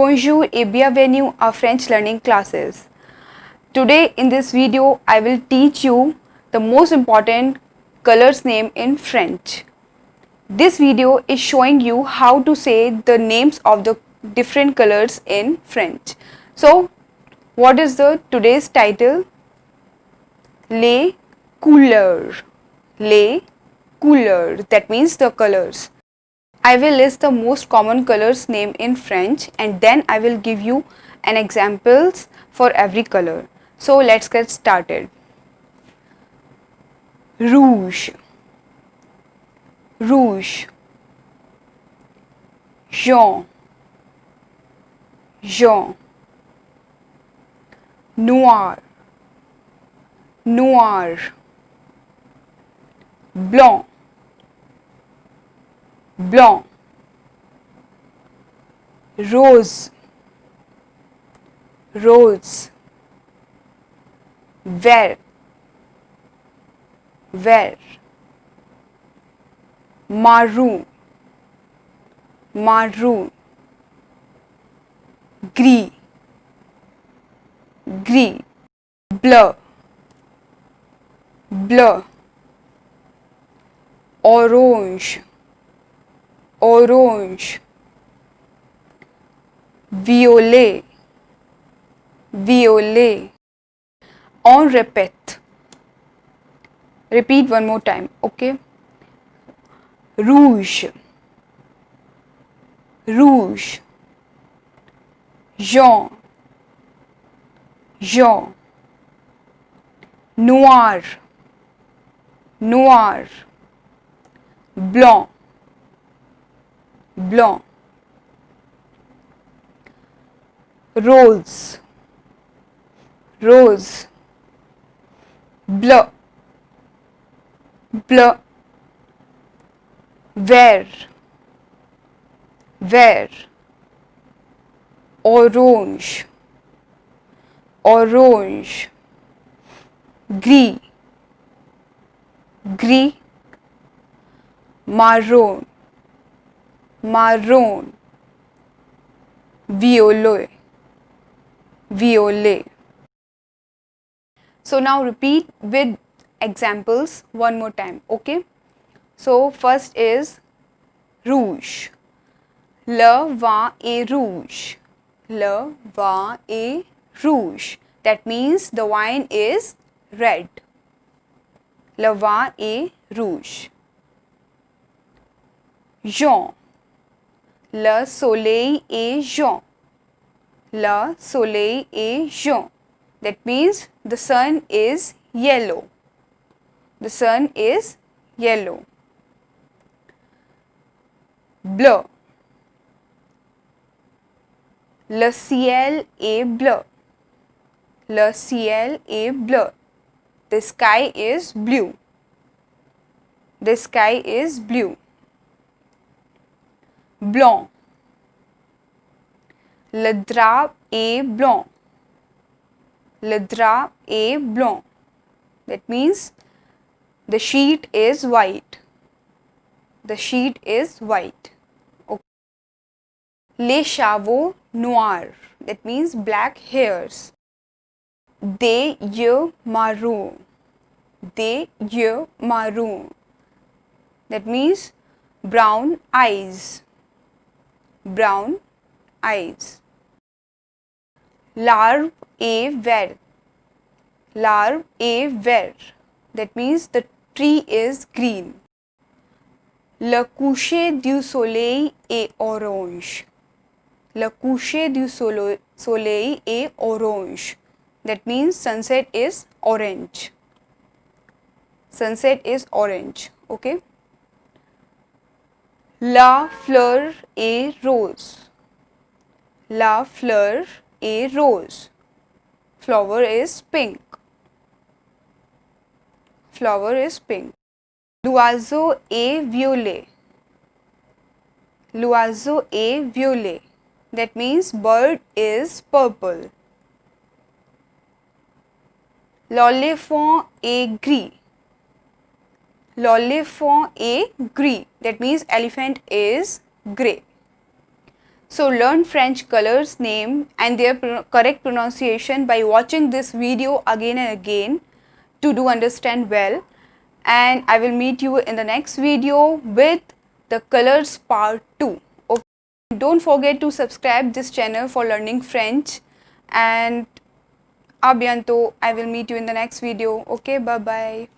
Bonjour et bienvenue à French learning classes. Today in this video I will teach you the most important colors name in French. This video is showing you how to say the names of the different colors in French. So what is the today's title? Les couleurs. Les couleurs, that means the colors. I will list the most common colors name in French and then I will give you an examples for every color. So let's get started. Rouge, rouge. Jaune, jaune. Noir, noir. Blanc, blanc. Rose, rose. Vert, vert. Maroon, maroon. Gris, gris. Bleu, bleu. Orange, orange. Violet, violet. On répète. Repeat one more time, okay? Rouge, rouge. Jaune, jaune. Noir, noir. Blanc, blanc. Rose, rose. Bleu, bleu. Vert, vert. Orange, orange. Gris, gris. Maroon, maroon. Violet, violet. So now repeat with examples one more time, okay? So first is rouge. Le vin est rouge. Le vin est rouge. That means the wine is red. Le vin est rouge. Jaune. Le soleil est jaune. Le soleil est jaune. That means the sun is yellow. The sun is yellow. Bleu. Le ciel est bleu. Le ciel est bleu. The sky is blue. The sky is blue. Blanc. Le drap est blanc. Le drap est blanc. That means the sheet is white. The sheet is white. Okay. Les cheveux noirs. That means black hairs. Des yeux marron. Des yeux marron. That means brown eyes. Brown eyes. L'arbre est vert. L'arbre est vert. That means the tree is green. Le coucher du soleil est orange. Le coucher du soleil est orange. That means sunset is orange. Sunset is orange. Okay. La fleur est rose. La fleur est rose. Flower is pink. Flower is pink. L'oiseau est violet. L'oiseau est violet. That means bird is purple. L'éléphant est gris. L'éléphant est gris. That means elephant is grey. So learn French colors name and their correct pronunciation by watching this video again and again to do understand well. And I will meet you in the next video with the colors part 2. Okay. Don't forget to subscribe this channel for learning French, and à bientôt. I will meet you in the next video. Okay, bye bye.